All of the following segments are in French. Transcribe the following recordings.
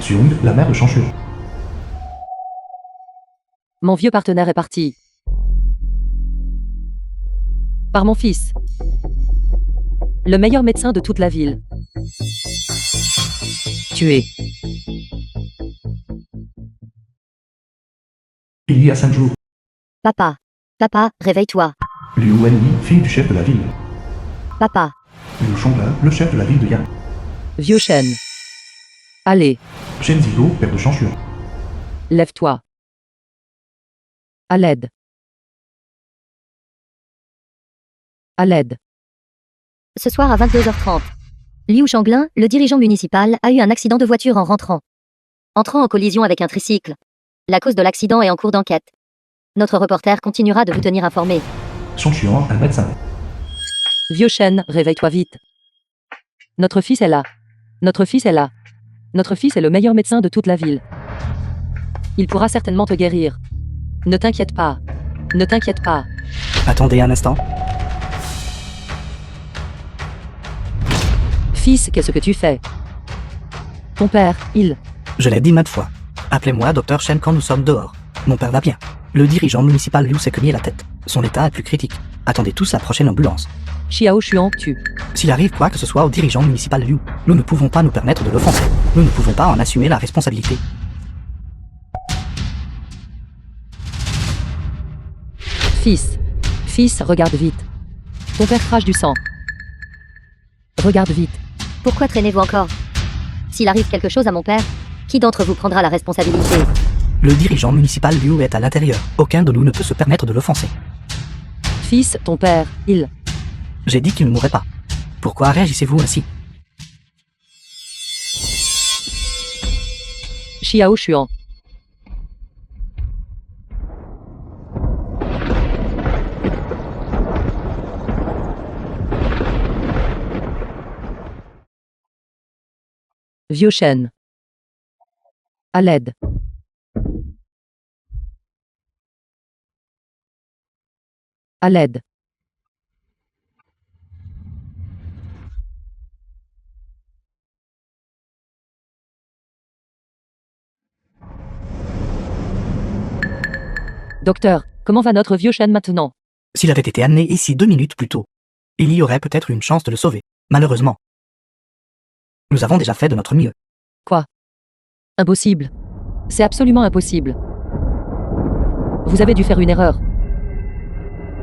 Xiong, la mère de Chanshu. Mon vieux partenaire est parti. Par mon fils. Le meilleur médecin de toute la ville. Tué. Il y a 5 jours, Papa. Papa, réveille-toi. Liu Wenyi, fille du chef de la ville. Papa. Liu Shonglin, le chef de la ville de Yan. Vieux chêne. Allez, Shen Zigo, père de Chanshu. lève-toi. À l'aide. À l'aide. Ce soir à 22h30. Liu Shanglin, le dirigeant municipal, a eu un accident de voiture en rentrant. Entrant en collision avec un tricycle. La cause de l'accident est en cours d'enquête. Notre reporter continuera de vous tenir informé. Chanshuan, un médecin. Vieux chêne, réveille-toi vite. Notre fils est là. Notre fils est là. Notre fils est le meilleur médecin de toute la ville. Il pourra certainement te guérir. Ne t'inquiète pas. Ne t'inquiète pas. Attendez un instant. Fils, qu'est-ce que tu fais? Ton père, il... Je l'ai dit maintes fois. Appelez-moi Dr Shen quand nous sommes dehors. Mon père va bien. Le dirigeant municipal Liu s'est cogné la tête. Son état est plus critique. Attendez tous la prochaine ambulance. Xiao Xuan tue. S'il arrive quoi que ce soit au dirigeant municipal Liu, nous ne pouvons pas nous permettre de l'offenser. Nous ne pouvons pas en assumer la responsabilité. Fils. Fils, regarde vite. Ton père crache du sang. Regarde vite. Pourquoi traînez-vous encore? S'il arrive quelque chose à mon père, qui d'entre vous prendra la responsabilité? Le dirigeant municipal Liu est à l'intérieur. Aucun de nous ne peut se permettre de l'offenser. Fils, ton père, il... J'ai dit qu'il ne mourrait pas. Pourquoi réagissez-vous ainsi? Xiao Xuan. Vieux chêne. À l'aide. À l'aide. Docteur, comment va notre vieux chêne maintenant? S'il avait été amené ici 2 minutes plus tôt, il y aurait peut-être une chance de le sauver. Malheureusement. Nous avons déjà fait de notre mieux. Quoi? Impossible. C'est absolument impossible. Vous avez dû faire une erreur.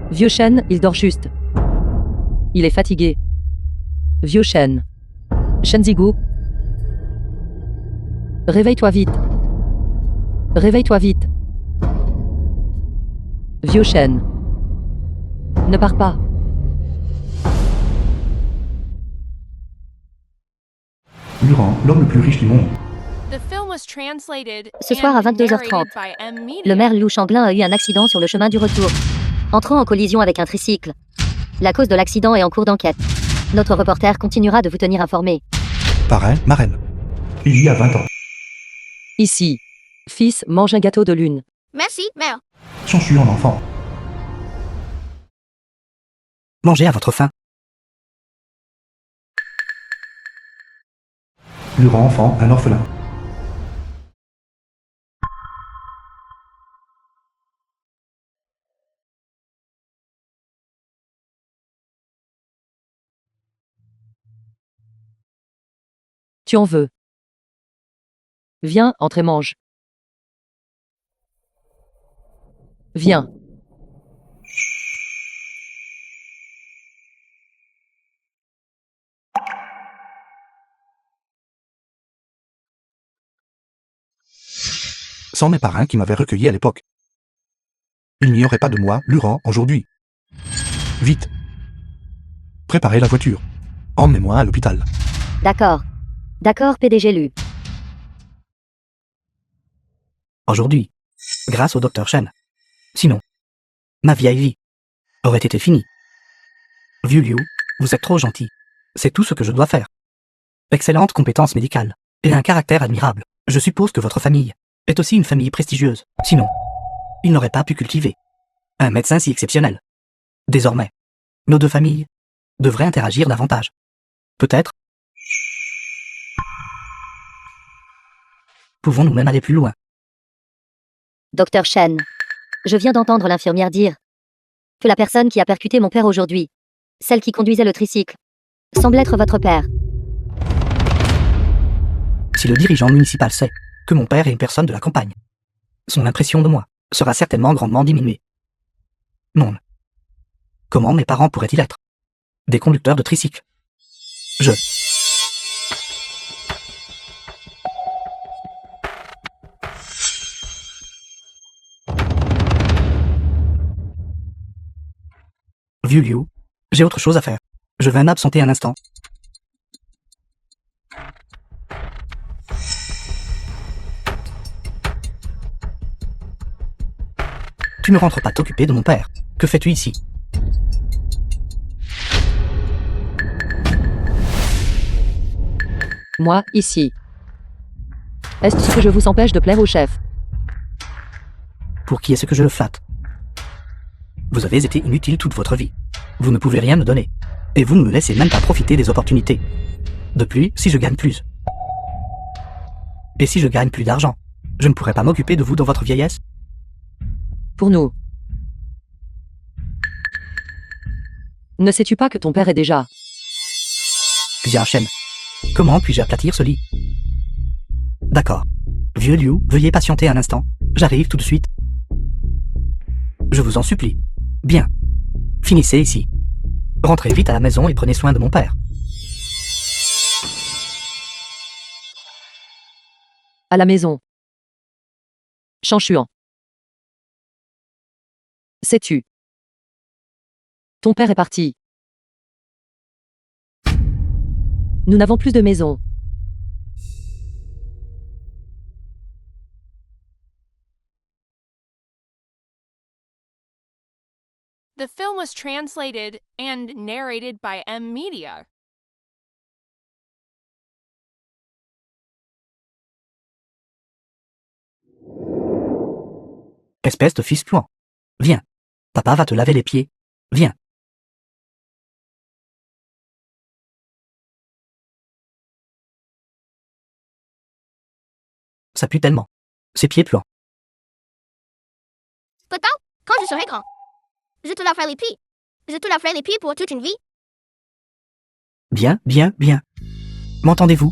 Vieux chêne, il dort juste. Il est fatigué. Vieux chêne. Shenzigu. Réveille-toi vite. Réveille-toi vite. Vieux chêne. Ne pars pas. Luran, l'homme le plus riche du monde. Ce soir à 22h30, le maire Liu Shanglin a eu un accident sur le chemin du retour. Entrant en collision avec un tricycle. La cause de l'accident est en cours d'enquête. Notre reporter continuera de vous tenir informé. Parrain, marraine. Il y a 20 ans. Ici. Fils, mange un gâteau de lune. Merci, mère. Chanshu en enfant. Mangez à votre faim. Luran enfant, un orphelin. Tu en veux? Viens, entre et mange. Viens. Sans mes parrains qui m'avaient recueilli à l'époque. Il n'y aurait pas de moi, Luran, aujourd'hui. Vite. Préparez la voiture. Emmenez-moi à l'hôpital. D'accord. D'accord, PDG Liu. Aujourd'hui. Grâce au Dr Shen. Sinon, ma vieille vie aurait été finie. Vieux Liu, vous êtes trop gentil. C'est tout ce que je dois faire. Excellente compétence médicale et un caractère admirable. Je suppose que votre famille est aussi une famille prestigieuse. Sinon, il n'aurait pas pu cultiver un médecin si exceptionnel. Désormais, nos deux familles devraient interagir davantage. Peut-être Pouvons-nous même aller plus loin? Docteur Chen, je viens d'entendre l'infirmière dire que la personne qui a percuté mon père aujourd'hui, celle qui conduisait le tricycle, semble être votre père. Si le dirigeant municipal sait que mon père est une personne de la campagne, son impression de moi sera certainement grandement diminuée. Non. Comment mes parents pourraient-ils être des conducteurs de tricycle? Vieux Liu, j'ai autre chose à faire. Je vais m'absenter un instant. Tu ne rentres pas t'occuper de mon père. Que fais-tu ici? Moi, ici. Est-ce que je vous empêche de plaire au chef? Pour qui est-ce que je le flatte? Vous avez été inutile toute votre vie. Vous ne pouvez rien me donner. Et vous ne me laissez même pas profiter des opportunités. De plus, si je gagne plus. Et si je gagne plus d'argent, je ne pourrai pas m'occuper de vous dans votre vieillesse? Pour nous. Ne sais-tu pas que ton père est déjà... Bien, Chen. Comment puis-je aplatir ce lit? D'accord. Vieux Liu, veuillez patienter un instant. J'arrive tout de suite. Je vous en supplie. Bien. Finissez ici. Rentrez vite à la maison et prenez soin de mon père. À la maison. Chanchuan. Sais-tu? Ton père est parti. Nous n'avons plus de maison. The film was translated and narrated by M Media. Espèce de fils puant. Viens. Papa va te laver les pieds. Viens. Ça pue tellement. Ses pieds puants. Papa, quand je serai grand, je te laverai les pieds. Je te laverai les pieds pour toute une vie. Bien, bien, bien. M'entendez-vous?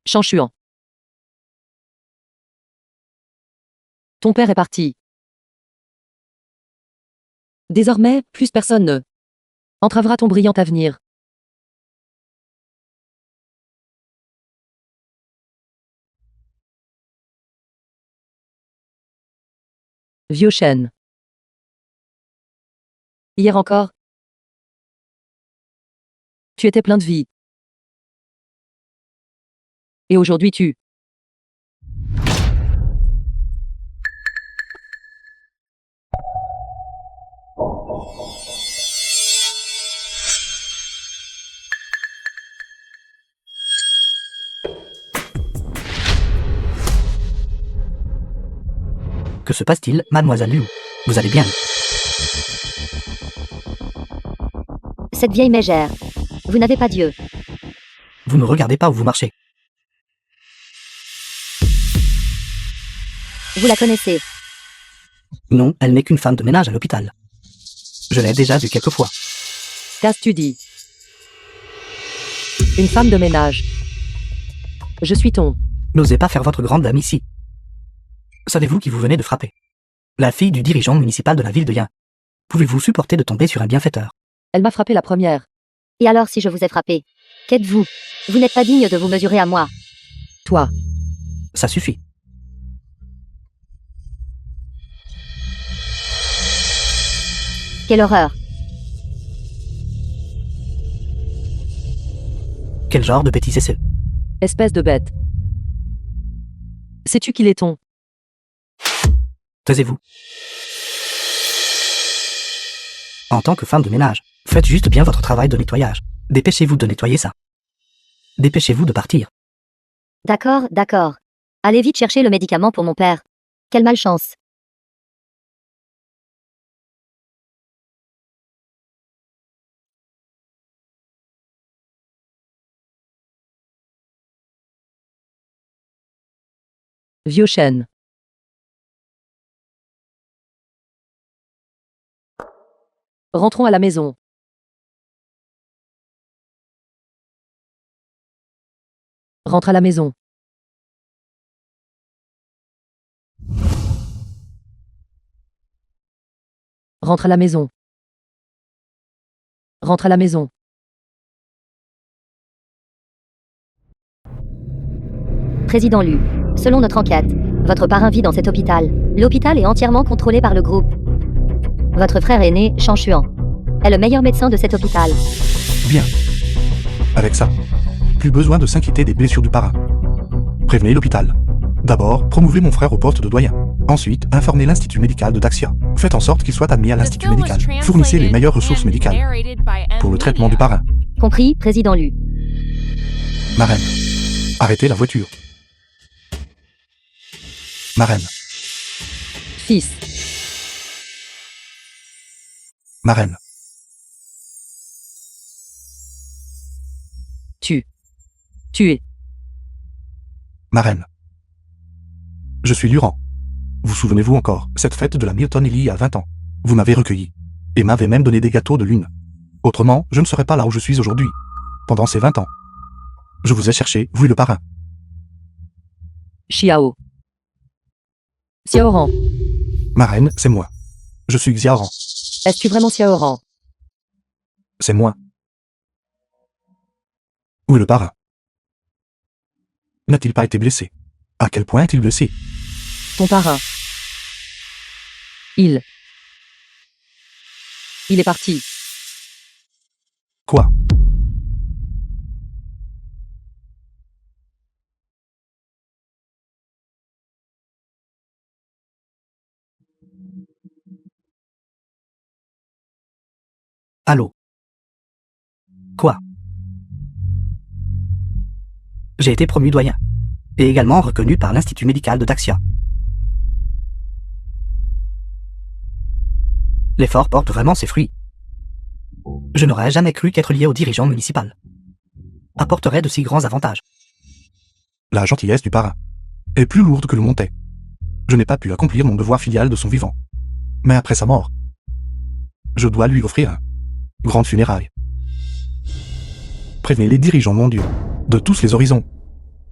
Chanchuan. Ton père est parti. Désormais, plus personne ne entravera ton brillant avenir. Vieux chêne. Hier encore, tu étais plein de vie. Et aujourd'hui tu... Que se passe-t-il, mademoiselle Liu? Vous allez bien? Cette vieille mégère. Vous n'avez pas Dieu. Vous ne regardez pas où vous marchez. Vous la connaissez. Non, elle n'est qu'une femme de ménage à l'hôpital. Je l'ai déjà vue quelques fois. Qu'as-tu dit? Une femme de ménage. Je suis ton... N'osez pas faire votre grande dame ici. Savez-vous qui vous venez de frapper? La fille du dirigeant municipal de la ville de Yin. Pouvez-vous supporter de tomber sur un bienfaiteur? Elle m'a frappé la première. Et alors si je vous ai frappé? Qu'êtes-vous? Vous n'êtes pas digne de vous mesurer à moi. Toi. Ça suffit. Quelle horreur. Quel genre de bêtises est-ce? Espèce de bête. Sais-tu qui l'est-on? Taisez-vous. En tant que femme de ménage, faites juste bien votre travail de nettoyage. Dépêchez-vous de nettoyer ça. Dépêchez-vous de partir. D'accord, d'accord. Allez vite chercher le médicament pour mon père. Quelle malchance. Vieux chêne. Rentrons à la maison. Rentre à la maison. Rentre à la maison. Rentre à la maison. Président Lu. Selon notre enquête, votre parrain vit dans cet hôpital. L'hôpital est entièrement contrôlé par le groupe. Votre frère aîné, Shang Xuan, est le meilleur médecin de cet hôpital. Bien. Avec ça, plus besoin de s'inquiéter des blessures du parrain. Prévenez l'hôpital. D'abord, promouvez mon frère au poste de doyen. Ensuite, informez l'Institut médical de Daxia. Faites en sorte qu'il soit admis à The l'Institut film was médical. Fournissez les meilleures ressources translated and médicales narrated by pour le traitement du Media. parrain. Compris, Président Lu. Marraine. Arrêtez la voiture. Marraine. Fils. Marraine. Tué. Marraine. Je suis Luran. Vous souvenez-vous encore, cette fête de la Milton il y a 20 ans. Vous m'avez recueilli. Et m'avez même donné des gâteaux de lune. Autrement, je ne serais pas là où je suis aujourd'hui. Pendant ces 20 ans. Je vous ai cherché, vous et le parrain. Xiao. Xiaoran. Marraine, c'est moi. Je suis Xiaoran. Es-tu vraiment Xiaoran? C'est moi. Où est le parrain? N'a-t-il pas été blessé? À quel point est-il blessé? Ton parrain. Il est parti. Quoi? Allô? Quoi? J'ai été promu doyen. Et également reconnu par l'Institut médical de Daxia. L'effort porte vraiment ses fruits. Je n'aurais jamais cru qu'être lié au dirigeant municipal apporterait de si grands avantages. La gentillesse du parrain est plus lourde que le montait. Je n'ai pas pu accomplir mon devoir filial de son vivant. Mais après sa mort, je dois lui offrir un grand funérailles. Prévenez les dirigeants mondiaux de tous les horizons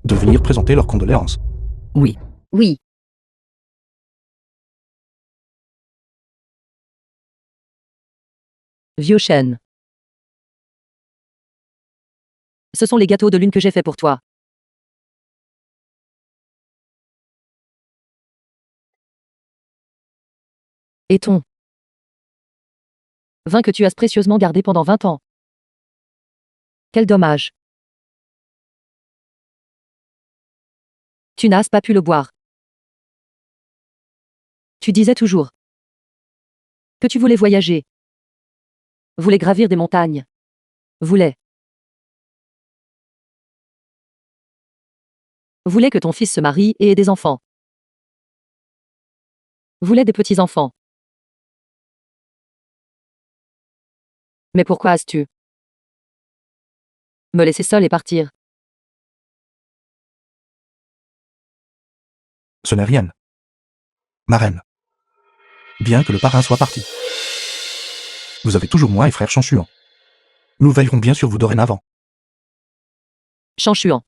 de venir présenter leurs condoléances. Oui, Oui. Vieux chêne. Ce sont les gâteaux de lune que j'ai faits pour toi. Et ton vin que tu as précieusement gardé pendant 20 ans. Quel dommage. Tu n'as pas pu le boire. Tu disais toujours que tu voulais voyager. Voulais gravir des montagnes. Voulais que ton fils se marie et ait des enfants. Voulais des petits-enfants. Mais pourquoi as-tu me laisser seul et partir? Ce n'est rien. Marraine. Bien que le parrain soit parti. Vous avez toujours moi et frère Shang Xuan. Nous veillerons bien sur vous dorénavant. Shang Xuan.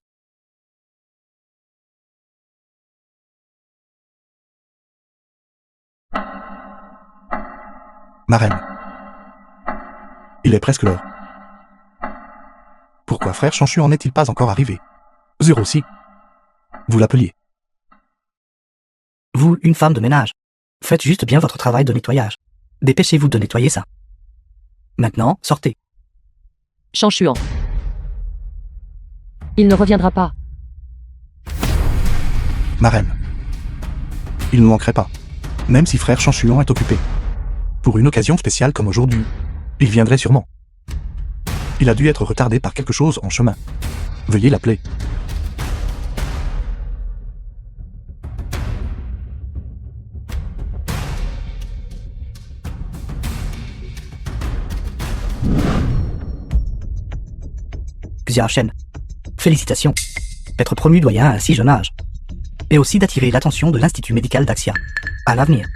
Marraine. Il est presque l'heure. Pourquoi frère Shang Xuan n'est-il pas encore arrivé? 06. Vous l'appeliez. vous, une femme de ménage. Faites juste bien votre travail de nettoyage. Dépêchez-vous de nettoyer ça. Maintenant, sortez. Shang Xuan. Il ne reviendra pas. Ma reine. Il ne manquerait pas. Même si frère Chanshuan est occupé. Pour une occasion spéciale comme aujourd'hui, il viendrait sûrement. Il a dû être retardé par quelque chose en chemin. Veuillez l'appeler. Xia Shen. Félicitations. Être promu doyen à un si jeune âge. Et aussi d'attirer l'attention de l'Institut médical d'Axia. À l'avenir,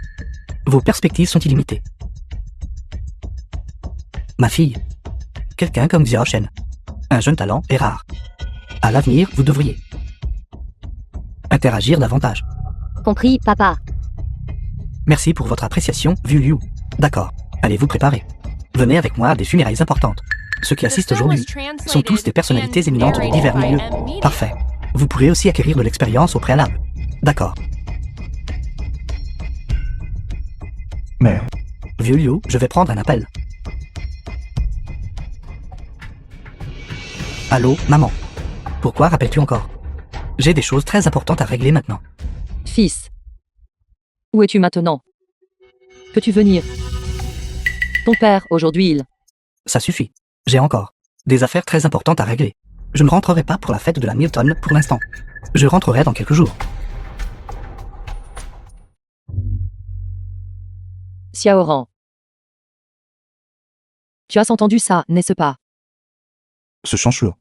vos perspectives sont illimitées. Ma fille, quelqu'un comme Xia Shen, un jeune talent est rare. À l'avenir, vous devriez interagir davantage. Compris, papa. Merci pour votre appréciation, Vieux Liu. D'accord, allez vous préparer. Venez avec moi à des funérailles importantes. Ceux qui assistent aujourd'hui sont tous des personnalités éminentes de divers milieux. Parfait. Vous pourrez aussi acquérir de l'expérience au préalable. D'accord. Mère. Vieux Liu, je vais prendre un appel. Allô, maman. Pourquoi rappelles-tu encore? J'ai des choses très importantes à régler maintenant. Fils. Où es-tu maintenant? Peux-tu venir? Ton père, aujourd'hui, il... Ça suffit. J'ai encore des affaires très importantes à régler. Je ne rentrerai pas pour la fête de la Milton pour l'instant. Je rentrerai dans quelques jours. Xiaoran. Tu as entendu ça, n'est-ce pas? Ce Chanshuan.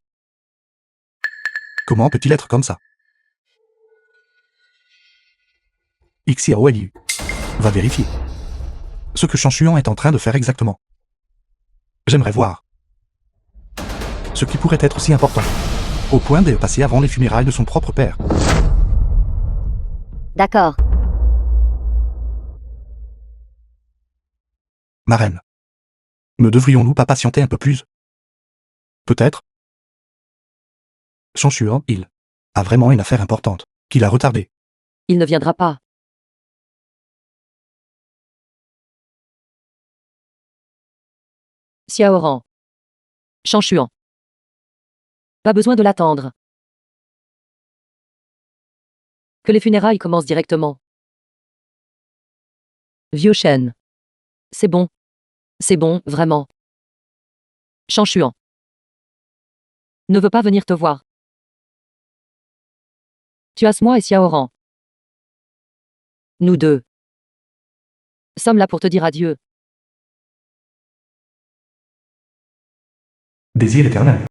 Comment peut-il être comme ça? Xiao Liu. Va vérifier. Ce que Chanshuan est en train de faire exactement. J'aimerais voir. Ce qui pourrait être si important. Au point de passer avant les funérailles de son propre père. D'accord. Ma reine. Ne devrions-nous pas patienter un peu plus? Peut-être. Chanshuan, il a vraiment une affaire importante, qu'il a retardée. Il ne viendra pas. Xiaoran. Chanshuan. Pas besoin de l'attendre. Que les funérailles commencent directement. Vieux Shen. C'est bon. C'est bon, vraiment. Chanshuan. Ne veut pas venir te voir. Tu as moi et Xiaoran. Nous deux. Sommes là pour te dire adieu. Désir éternel.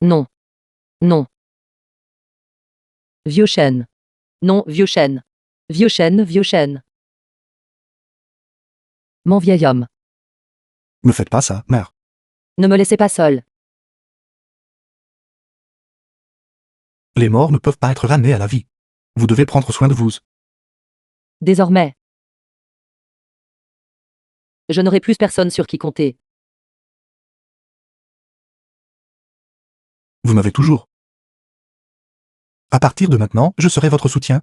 Non. Non. Vieux Shen. Non, vieux Shen. Vieux Shen, vieux Shen. Mon vieil homme. Ne faites pas ça, mère. Ne me laissez pas seul. Les morts ne peuvent pas être ramenés à la vie. Vous devez prendre soin de vous. Désormais. Je n'aurai plus personne sur qui compter. Vous m'avez toujours. À partir de maintenant, je serai votre soutien.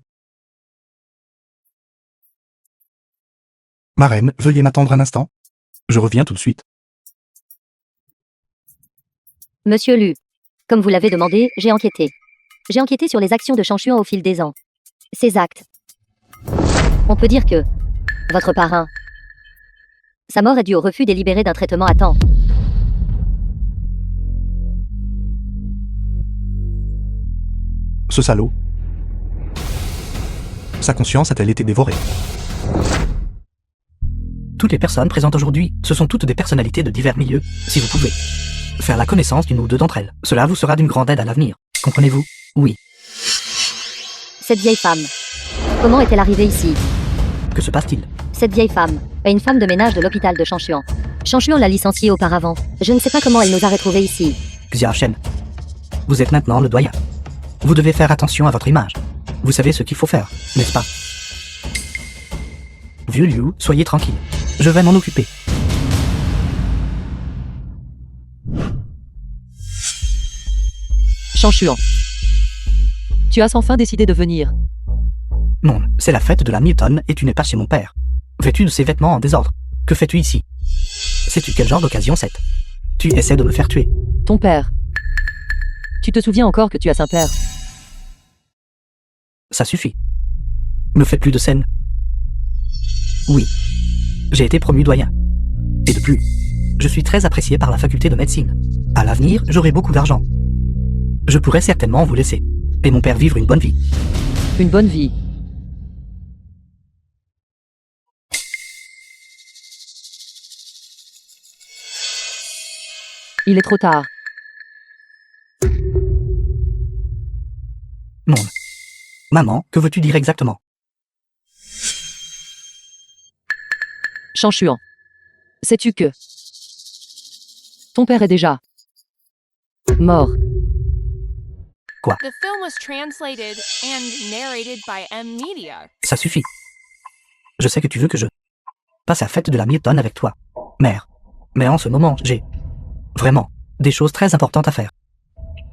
Ma reine, veuillez m'attendre un instant. Je reviens tout de suite. Monsieur Lu. Comme vous l'avez demandé, j'ai enquêté. J'ai enquêté sur les actions de Chanshuan au fil des ans. Ses actes. On peut dire que... Votre parrain. Sa mort est due au refus délibéré d'un traitement à temps. Ce salaud. Sa conscience a-t-elle été dévorée? Toutes les personnes présentes aujourd'hui, ce sont toutes des personnalités de divers milieux. Si vous pouvez faire la connaissance d'une ou deux d'entre elles, cela vous sera d'une grande aide à l'avenir. Comprenez-vous? Oui. Cette vieille femme. Comment est-elle arrivée ici? Que se passe-t-il? Cette vieille femme est une femme de ménage de l'hôpital de Chanshuan. Chanshuan l'a licenciée auparavant. Je ne sais pas comment elle nous a retrouvés ici. Xia Shen. Vous êtes maintenant le doyen. Vous devez faire attention à votre image. Vous savez ce qu'il faut faire, n'est-ce pas? Vieux Liu, soyez tranquille. Je vais m'en occuper. Chanshuan. Tu as enfin décidé de venir. Non, c'est la fête de la Milton et tu n'es pas chez mon père. Vêtu de ses vêtements en désordre. Que fais-tu ici? Sais-tu quel genre d'occasion c'est? Tu essaies de me faire tuer. Ton père. Tu te souviens encore que tu as Saint-Père? Ça suffit. Ne fais plus de scène. Oui. J'ai été promu doyen. Et de plus, je suis très apprécié par la faculté de médecine. À l'avenir, j'aurai beaucoup d'argent. Je pourrais certainement vous laisser. Et mon père vivre une bonne vie. Une bonne vie. Il est trop tard. Non. Maman, que veux-tu dire exactement? Chanchuan. Sais-tu que ton père est déjà mort? The film was translated and narrated by M Media. Ça suffit. Je sais que tu veux que je passe la fête de la mi-automne avec toi, mère. Mais en ce moment, j'ai vraiment des choses très importantes à faire.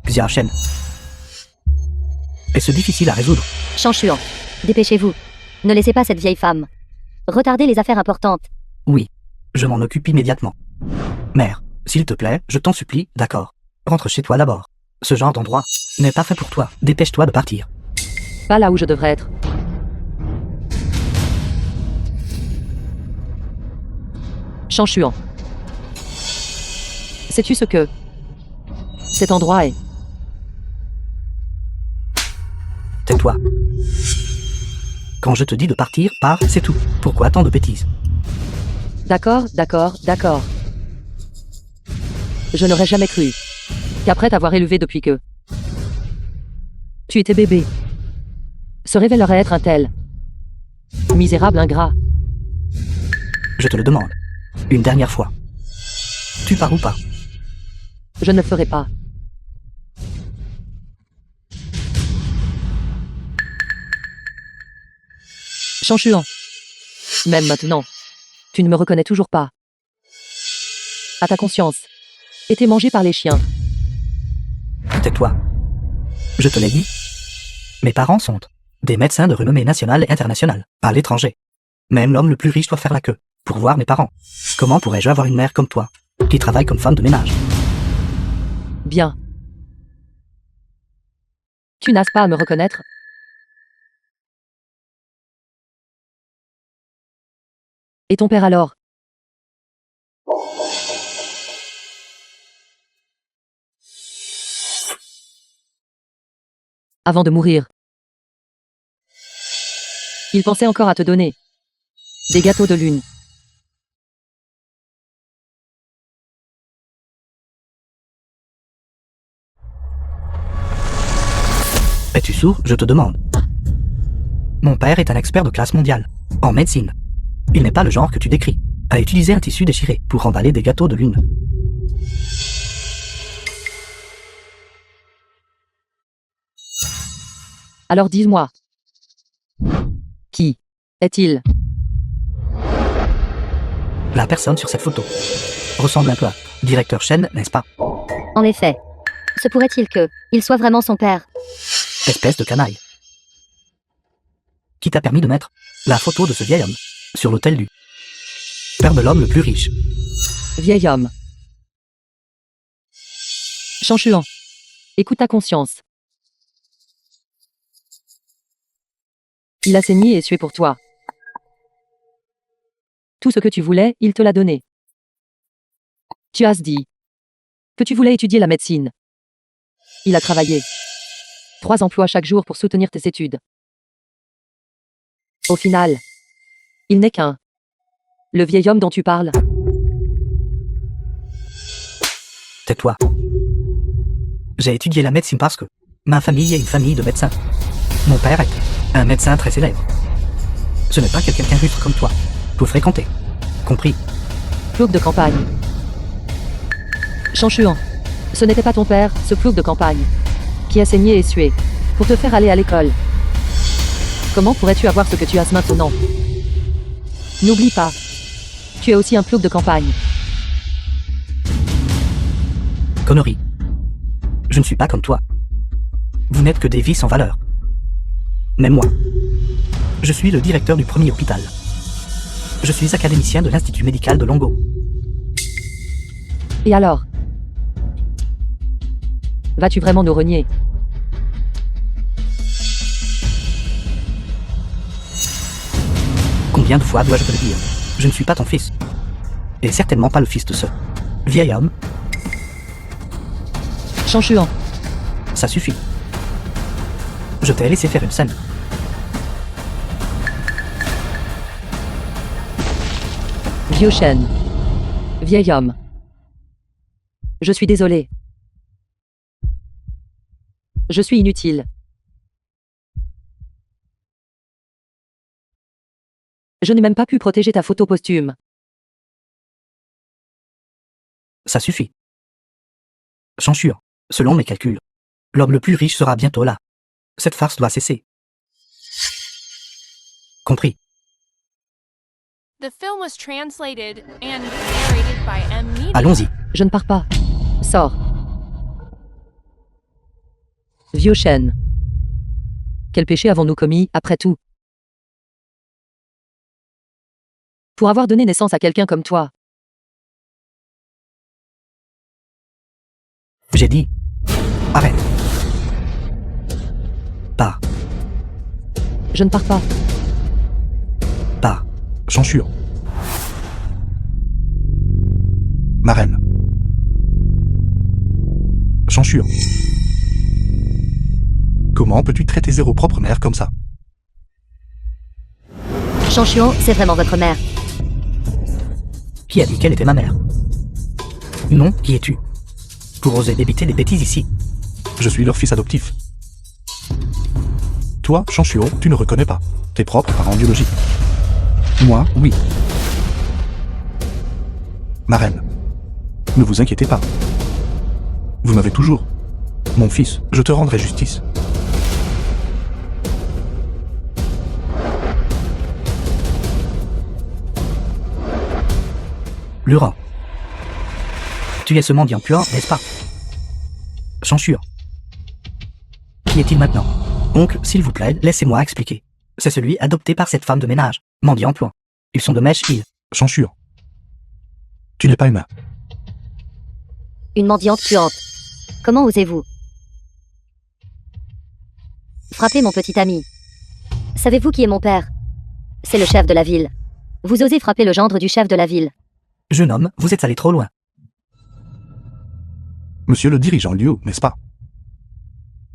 Xia Shen. Et c'est difficile à résoudre. Chanchuan. Dépêchez-vous. Ne laissez pas cette vieille femme retarder les affaires importantes. Oui, je m'en occupe immédiatement. Mère, s'il te plaît, je t'en supplie, d'accord. Rentre chez toi d'abord. Ce genre d'endroit n'est pas fait pour toi. Dépêche-toi de partir. Pas là où je devrais être. Chanchuan. Sais-tu ce que cet endroit est? Tais-toi. Quand je te dis de partir, pars, c'est tout. Pourquoi tant de bêtises? D'accord, d'accord, d'accord. Je n'aurais jamais cru qu'après t'avoir élevé depuis que tu étais bébé, se révélerait être un tel misérable ingrat. Je te le demande. Une dernière fois. Tu pars ou pas? Je ne le ferai pas. Chanchuan. Même maintenant, tu ne me reconnais toujours pas. À ta conscience. Été mangé par les chiens. Tais-toi. Je te l'ai dit. Mes parents sont des médecins de renommée nationale et internationale, à l'étranger. Même l'homme le plus riche doit faire la queue pour voir mes parents. Comment pourrais-je avoir une mère comme toi, qui travaille comme femme de ménage? Bien. Tu n'as pas à me reconnaître. Et ton père alors? Avant de mourir, il pensait encore à te donner des gâteaux de lune. Es-tu sourd, je te demande? Mon père est un expert de classe mondiale, en médecine. Il n'est pas le genre que tu décris, à utiliser un tissu déchiré pour emballer des gâteaux de lune. Alors dis-moi. Qui est-il? La personne sur cette photo ressemble un peu à directeur Shen, n'est-ce pas? En effet. Se pourrait-il que il soit vraiment son père? Espèce de canaille. Qui t'a permis de mettre la photo de ce vieil homme sur l'autel du père de l'homme le plus riche? Vieil homme. Chanchuan. Écoute ta conscience. Il a saigné et sué pour toi. Tout ce que tu voulais, il te l'a donné. Tu as dit que tu voulais étudier la médecine. Il a travaillé 3 emplois chaque jour pour soutenir tes études. Au final, il n'est qu'un. Le vieil homme dont tu parles. Tais-toi. J'ai étudié la médecine parce que ma famille est une famille de médecins. Mon père est un médecin très célèbre. Ce n'est pas quelqu'un rustre comme toi. Pour fréquenter. Compris? Plouc de campagne. Chanchuan. Ce n'était pas ton père, ce plouc de campagne, qui a saigné et sué pour te faire aller à l'école. Comment pourrais-tu avoir ce que tu as maintenant? N'oublie pas. Tu es aussi un plouc de campagne. Connerie. Je ne suis pas comme toi. Vous n'êtes que des vies sans valeur. Même moi. Je suis le directeur du premier hôpital. Je suis académicien de l'Institut médical de Longo. Et alors? Vas-tu vraiment nous renier? Combien de fois dois-je te le dire? Je ne suis pas ton fils. Et certainement pas le fils de ce vieil homme. Chanchuan. Ça suffit. Je t'ai laissé faire une scène. Vieux chêne. Vieil homme. Je suis désolé. Je suis inutile. Je n'ai même pas pu protéger ta photo posthume. Ça suffit. Chanchur, selon mes calculs, l'homme le plus riche sera bientôt là. Cette farce doit cesser. Compris. The film was translated and narrated by M. Needy. Allons-y. Je ne pars pas. Sors. Vieux chêne. Quel péché avons-nous commis, après tout? Pour avoir donné naissance à quelqu'un comme toi. J'ai dit. Arrête. Pars. Je ne pars pas. Pars. Chanchur. Ma reine. Chanchur. Comment peux-tu traiter zéro propre mère comme ça? Chanchuan, c'est vraiment votre mère. Qui a dit qu'elle était ma mère? Non, qui es-tu? Pour oser débiter des bêtises ici. Je suis leur fils adoptif. Toi, Chanchuo, tu ne reconnais pas tes propres parents biologiques. Moi, oui. Ma reine, ne vous inquiétez pas. Vous m'avez toujours. Mon fils, je te rendrai justice. Luran. Tu es ce mendiant puant, n'est-ce pas? Chanchur. Qui est-il maintenant? Oncle, s'il vous plaît, laissez-moi expliquer. C'est celui adopté par cette femme de ménage, mendiant puant. Ils sont de mèche île. Chanchur. Tu n'es pas humain. Une mendiante puante. Comment osez-vous frapper mon petit ami? Savez-vous qui est mon père? C'est le chef de la ville. Vous osez frapper le gendre du chef de la ville. Jeune homme, vous êtes allé trop loin. Monsieur le dirigeant Liu, n'est-ce pas?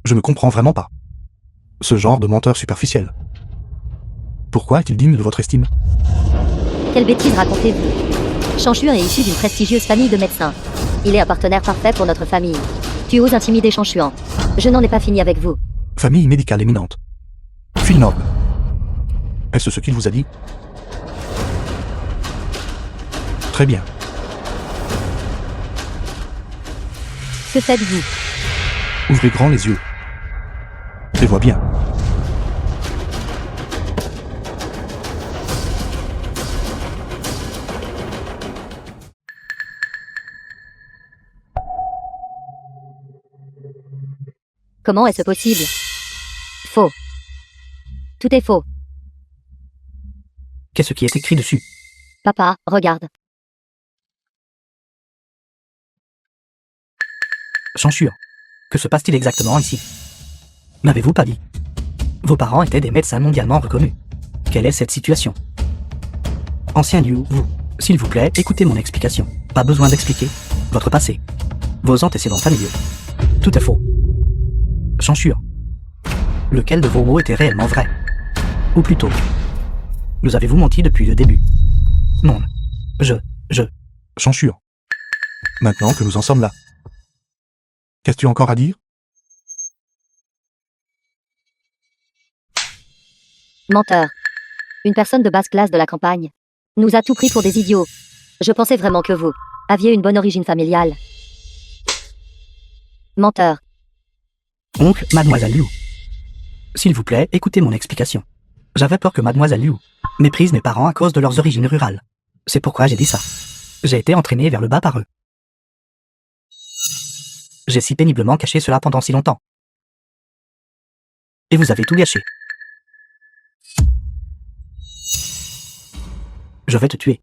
Je ne comprends vraiment pas. Ce genre de menteur superficiel. Pourquoi est-il digne de votre estime? Quelle bêtise racontez-vous? Chanchur est issu d'une prestigieuse famille de médecins. Il est un partenaire parfait pour notre famille. Tu oses intimider Chanchuan. Je n'en ai pas fini avec vous. Famille médicale éminente. Fille noble. Est-ce ce qu'il vous a dit? Très bien. Que faites-vous? Ouvrez grand les yeux. Et vois bien. Comment est-ce possible? Faux. Tout est faux. Qu'est-ce qui est écrit dessus? Papa, regarde. Chanchur. Que se passe-t-il exactement ici? N'avez-vous pas dit? Vos parents étaient des médecins mondialement reconnus. Quelle est cette situation? Ancien Liu, vous, s'il vous plaît, écoutez mon explication. Pas besoin d'expliquer votre passé, vos antécédents familiaux. Tout est faux. Chanchur. Lequel de vos mots était réellement vrai? Ou plutôt, nous avez-vous menti depuis le début? Non. Chanchur. Maintenant que nous en sommes là. Qu'as-tu encore à dire? Menteur. Une personne de basse classe de la campagne. Nous a tout pris pour des idiots. Je pensais vraiment que vous aviez une bonne origine familiale. Menteur. Oncle, mademoiselle Liu. S'il vous plaît, écoutez mon explication. J'avais peur que mademoiselle Liu méprise mes parents à cause de leurs origines rurales. C'est pourquoi j'ai dit ça. J'ai été entraîné vers le bas par eux. J'ai si péniblement caché cela pendant si longtemps. Et vous avez tout gâché. Je vais te tuer.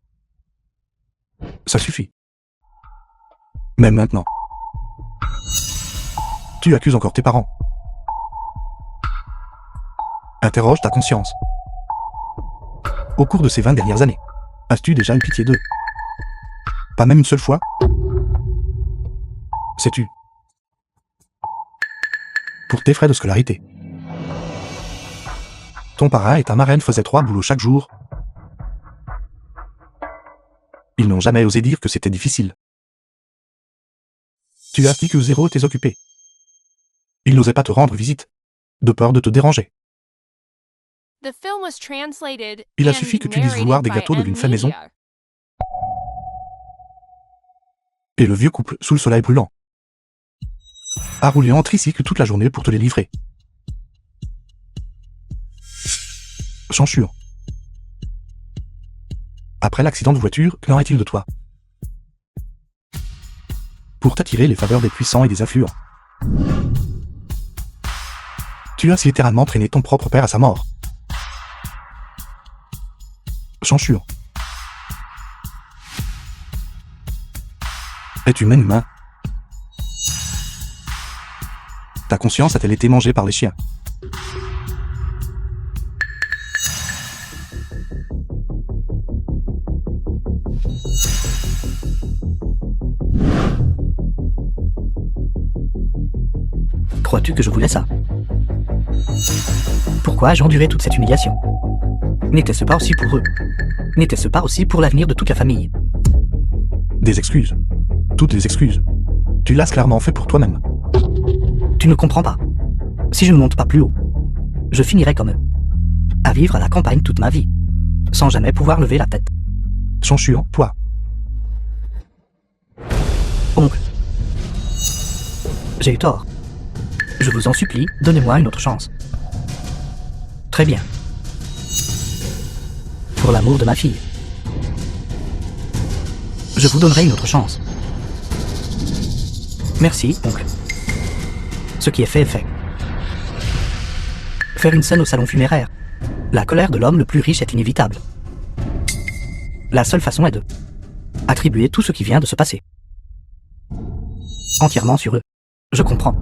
Ça suffit. Même maintenant. Tu accuses encore tes parents. Interroge ta conscience. Au cours de ces 20 dernières années, as-tu déjà eu pitié d'eux? Pas même une seule fois? Sais-tu? Pour tes frais de scolarité. Ton parrain et ta marraine faisaient 3 boulots chaque jour. Ils n'ont jamais osé dire que c'était difficile. Tu as dit que Zéro était occupé. Il n'osait pas te rendre visite, de peur de te déranger. The film was translated Il a and suffi que tu dises vouloir des narrated gâteaux de by l'une fait maison. M-Media. Et le vieux couple sous le soleil brûlant a roulé en tricycle toute la journée pour te les livrer. Chanchure. Après l'accident de voiture, qu'en est-il de toi? Pour t'attirer les faveurs des puissants et des influents. Tu as littéralement traîné ton propre père à sa mort. Chanchure. Es-tu même humain? Ta conscience a-t-elle été mangée par les chiens? Crois-tu que je voulais ça? Pourquoi ai-je enduré toute cette humiliation? N'était-ce pas aussi pour eux? N'était-ce pas aussi pour l'avenir de toute la famille? Des excuses. Toutes les excuses. Tu l'as clairement fait pour toi-même. Tu ne comprends pas. Si je ne monte pas plus haut, je finirai comme eux, à vivre à la campagne toute ma vie, sans jamais pouvoir lever la tête. Chanchure, toi. Oncle, j'ai eu tort. Je vous en supplie, donnez-moi une autre chance. Très bien. Pour l'amour de ma fille. Je vous donnerai une autre chance. Merci, oncle. Ce qui est fait est fait. Faire une scène au salon funéraire. La colère de l'homme le plus riche est inévitable. La seule façon est de attribuer tout ce qui vient de se passer entièrement sur eux. Je comprends.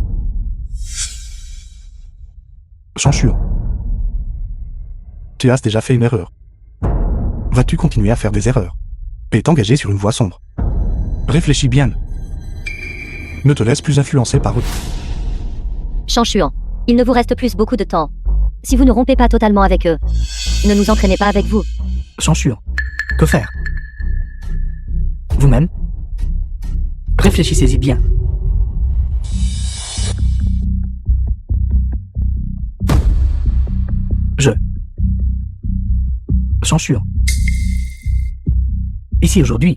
Chanchure. Tu as déjà fait une erreur. Vas-tu continuer à faire des erreurs et t'engager sur une voie sombre? Réfléchis bien. Ne te laisse plus influencer par eux. Chanchure. Il ne vous reste plus beaucoup de temps. Si vous ne rompez pas totalement avec eux, ne nous entraînez pas avec vous. Chanchure. Que faire? Vous-même? Réfléchissez-y bien. Chanchure. Ici aujourd'hui.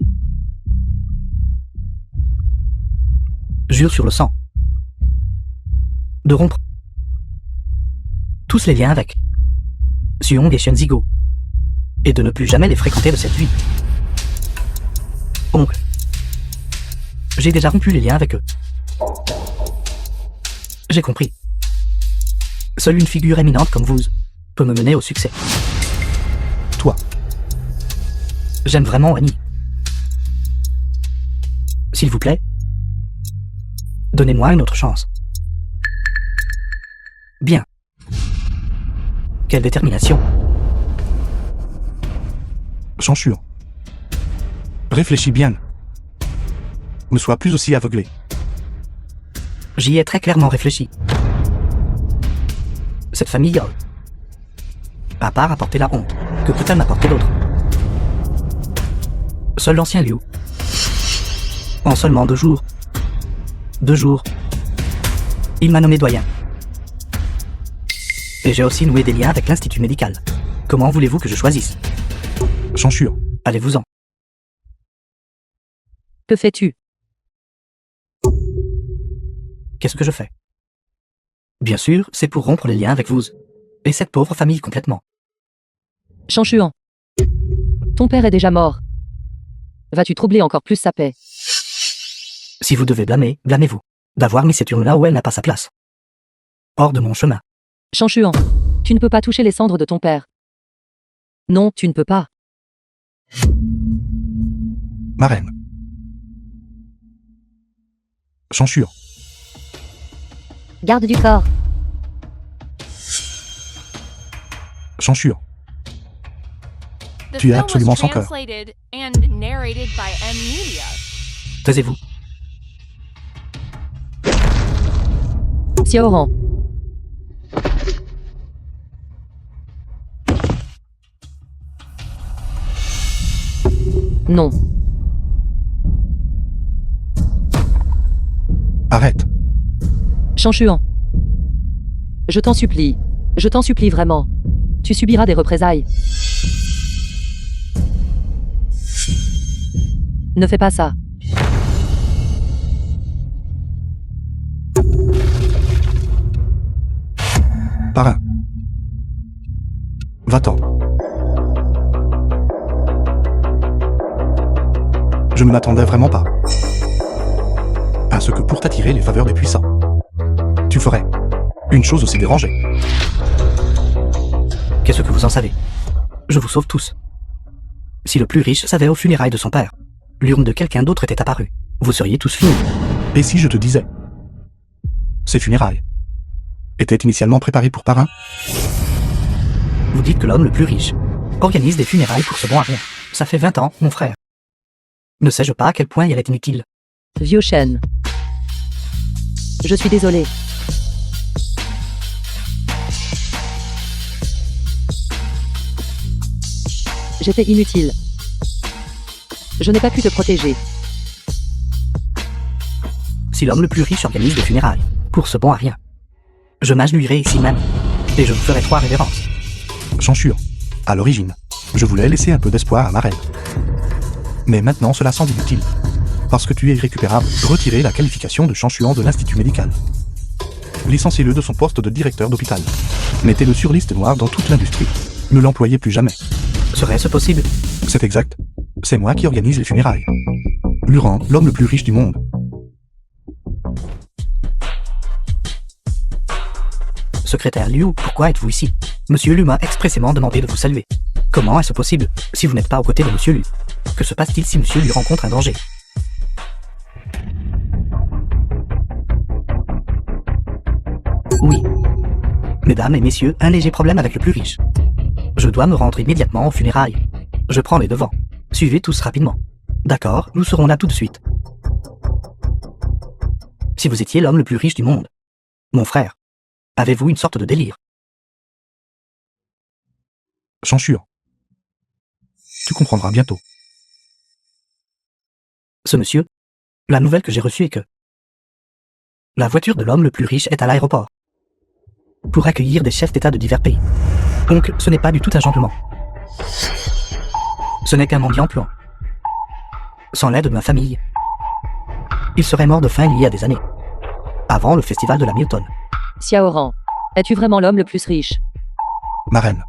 Jure sur le sang. De rompre tous les liens avec Suong et Shenzigo. Et de ne plus jamais les fréquenter de cette vie. Oncle. J'ai déjà rompu les liens avec eux. J'ai compris. Seule une figure éminente comme vous peut me mener au succès. Toi. J'aime vraiment Annie. S'il vous plaît, donnez-moi une autre chance. Bien. Quelle détermination. Chanchure. Réfléchis bien. Ne sois plus aussi aveuglé. J'y ai très clairement réfléchi. Cette famille, à part apporter la honte, que peut-elle m'apporter d'autre? Seul l'ancien Liu. En seulement 2 jours. 2 jours. Il m'a nommé doyen. Et j'ai aussi noué des liens avec l'Institut médical. Comment voulez-vous que je choisisse? Chanchure. Allez-vous-en. Que fais-tu? Qu'est-ce que je fais? Bien sûr, c'est pour rompre les liens avec vous. Et cette pauvre famille complètement. Chanchure. Ton père est déjà mort. Vas-tu troubler encore plus sa paix? Si vous devez blâmer, blâmez-vous. D'avoir mis cette urne là où elle n'a pas sa place. Hors de mon chemin. Chanchure. Tu ne peux pas toucher les cendres de ton père. Non, tu ne peux pas. Marraine. Chanchure. Garde du corps. Chanchure. The Tu es film absolument was sans cœur. translated and narrated by M Media. Taisez-vous. Xiaoran. Non. Arrête. Chanshuan. Je t'en supplie. Je t'en supplie vraiment. Tu subiras des représailles. Ne fais pas ça. Parrain. Va-t'en. Je ne m'attendais vraiment pas à ce que pour t'attirer les faveurs des puissants, tu ferais une chose aussi dérangée. Qu'est-ce que vous en savez? Je vous sauve tous. Si le plus riche savait aux funérailles de son père, l'urne de quelqu'un d'autre était apparue, vous seriez tous finis. Et si je te disais, ces funérailles étaient initialement préparées pour Parrain? Vous dites que l'homme le plus riche organise des funérailles pour ce bon à rien. Ça fait 20 ans, mon frère. Ne sais-je pas à quel point elle est inutile? Vieux Shen. Je suis désolé. J'étais inutile. Je n'ai pas pu te protéger. Si l'homme le plus riche organise des funérailles pour ce bon à rien, je m'agenouillerai ici même, et je vous ferai 3 révérences. Chanchure. À l'origine, je voulais laisser un peu d'espoir à ma reine. Mais maintenant cela semble inutile. Parce que tu es irrécupérable, retirez la qualification de chanchuan de l'Institut médical. Licenciez-le de son poste de directeur d'hôpital. Mettez-le sur liste noire dans toute l'industrie. Ne l'employez plus jamais. Serait-ce possible? C'est exact. C'est moi qui organise les funérailles. Luran, l'homme le plus riche du monde. Secrétaire Liu, pourquoi êtes-vous ici? Monsieur Lu m'a expressément demandé de vous saluer. Comment est-ce possible, si vous n'êtes pas aux côtés de Monsieur Lu? Que se passe-t-il si Monsieur Lu rencontre un danger? Oui. Mesdames et messieurs, un léger problème avec le plus riche. Je dois me rendre immédiatement aux funérailles. Je prends les devants. Suivez tous rapidement. D'accord, nous serons là tout de suite. Si vous étiez l'homme le plus riche du monde, mon frère, avez-vous une sorte de délire? Chanchure. Tu comprendras bientôt. Ce monsieur, la nouvelle que j'ai reçue est que la voiture de l'homme le plus riche est à l'aéroport pour accueillir des chefs d'État de divers pays. Donc, ce n'est pas du tout un gentleman. Ce n'est qu'un mendiant puant. Sans l'aide de ma famille, il serait mort de faim il y a des années, avant le festival de la Milton. Xiaoran. Es-tu vraiment l'homme le plus riche? Ma reine.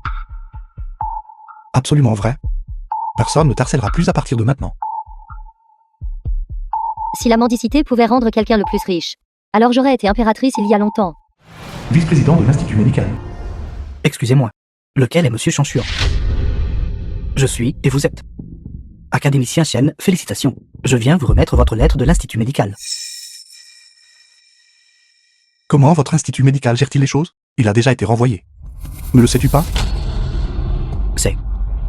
Absolument vrai. Personne ne t'harcèlera plus à partir de maintenant. Si la mendicité pouvait rendre quelqu'un le plus riche, alors j'aurais été impératrice il y a longtemps. Vice-président de l'Institut médical. Excusez-moi, lequel est monsieur Chanchure? Je suis, et vous êtes. Académicien Chen, félicitations. Je viens vous remettre votre lettre de l'Institut médical. Comment votre institut médical gère-t-il les choses? Il a déjà été renvoyé. Ne le sais-tu pas? C'est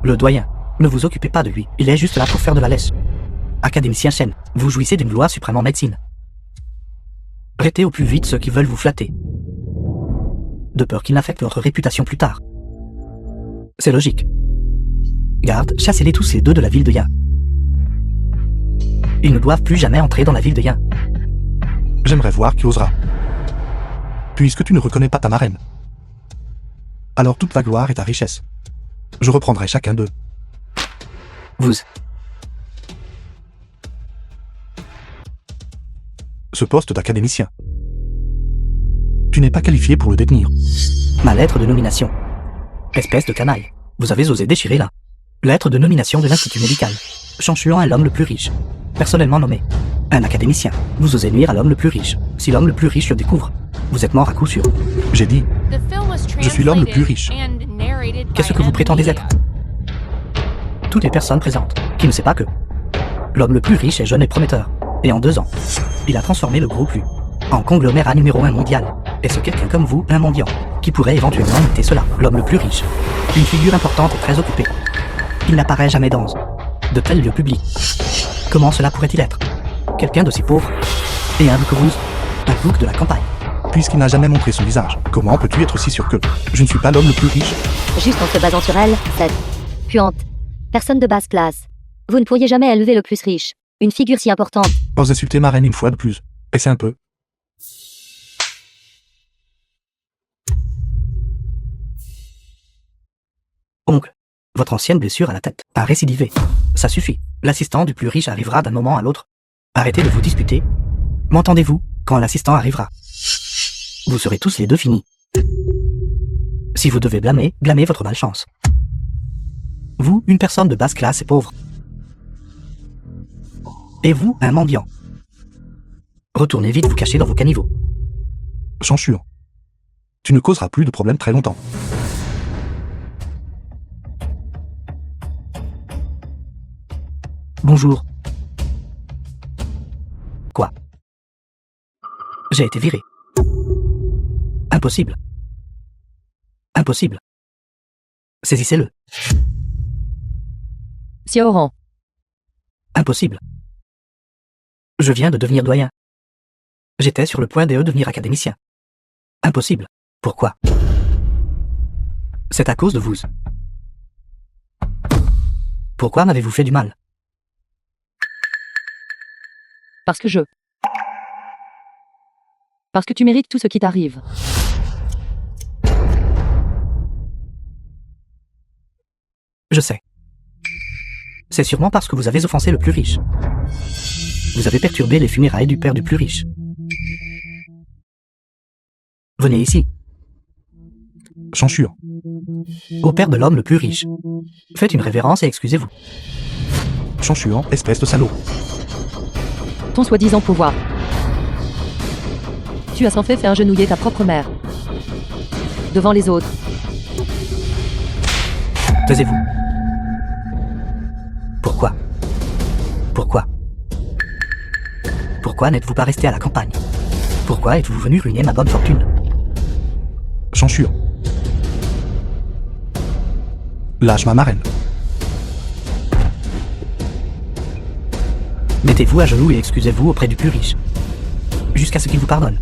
le doyen. Ne vous occupez pas de lui, il est juste là pour faire de la lèche. Académicien Chen, vous jouissez d'une gloire suprême en médecine. Arrêtez au plus vite ceux qui veulent vous flatter, de peur qu'il n'affecte votre réputation plus tard. C'est logique. Garde, chassez-les tous les deux de la ville de Yin. Ils ne doivent plus jamais entrer dans la ville de Yin. J'aimerais voir qui osera. Puisque tu ne reconnais pas ta marraine, alors toute ta gloire et ta richesse, je reprendrai chacun d'eux. Vous. Ce poste d'académicien. Tu n'es pas qualifié pour le détenir. Ma lettre de nomination. Espèce de canaille. Vous avez osé déchirer la lettre de nomination de l'Institut médical. Chanchuan est l'homme le plus riche. Personnellement nommé. Un académicien. Vous osez nuire à l'homme le plus riche. Si l'homme le plus riche le découvre, vous êtes mort à coup sûr. J'ai dit, The film was je suis l'homme le plus riche. translated and narrated by Qu'est-ce que vous M prétendez Media. être? Toutes les personnes présentes, qui ne sait pas que l'homme le plus riche est jeune et prometteur. Et en 2 ans, il a transformé le groupe U en conglomérat numéro 1 mondial. Est-ce quelqu'un comme vous, un mendiant, qui pourrait éventuellement imiter cela, l'homme le plus riche? Une figure importante et très occupée. Il n'apparaît jamais dans de tels lieux publics. Comment cela pourrait-il être? Quelqu'un d'aussi pauvre et humble que vous, un bouc de la campagne. Puisqu'il n'a jamais montré son visage, comment peux-tu être si sûr que je ne suis pas l'homme le plus riche? Juste en se basant sur elle, cette puante personne de basse classe. Vous ne pourriez jamais élever le plus riche. Une figure si importante. Ose insulter ma reine une fois de plus. Essaie un peu. Oncle, votre ancienne blessure à la tête a récidivé. Ça suffit. L'assistant du plus riche arrivera d'un moment à l'autre. Arrêtez de vous disputer. M'entendez-vous? Quand l'assistant arrivera, vous serez tous les deux finis. Si vous devez blâmer, blâmez votre malchance. Vous, une personne de basse classe et pauvre. Et vous, un mendiant. Retournez vite vous cacher dans vos caniveaux. Chanchure. Tu ne causeras plus de problèmes très longtemps. Bonjour. Quoi? J'ai été viré. Impossible. Impossible. Saisissez-le. Xiaoran. Impossible. Je viens de devenir doyen. J'étais sur le point de devenir académicien. Impossible. Pourquoi? C'est à cause de vous. Pourquoi m'avez-vous fait du mal? Parce que tu mérites tout ce qui t'arrive. Je sais. C'est sûrement parce que vous avez offensé le plus riche. Vous avez perturbé les funérailles du père du plus riche. Venez ici. Chanchure. Au père de l'homme le plus riche. Faites une révérence et excusez-vous. Chanchure, espèce de salaud. Ton soi-disant pouvoir. Tu as sans fait agenouiller ta propre mère. Devant les autres. Taisez-vous. Pourquoi? Pourquoi? Pourquoi n'êtes-vous pas resté à la campagne? Pourquoi êtes-vous venu ruiner ma bonne fortune? Chanchure. Lâche ma marraine. Mettez-vous à genoux et excusez-vous auprès du plus riche. Jusqu'à ce qu'il vous pardonne.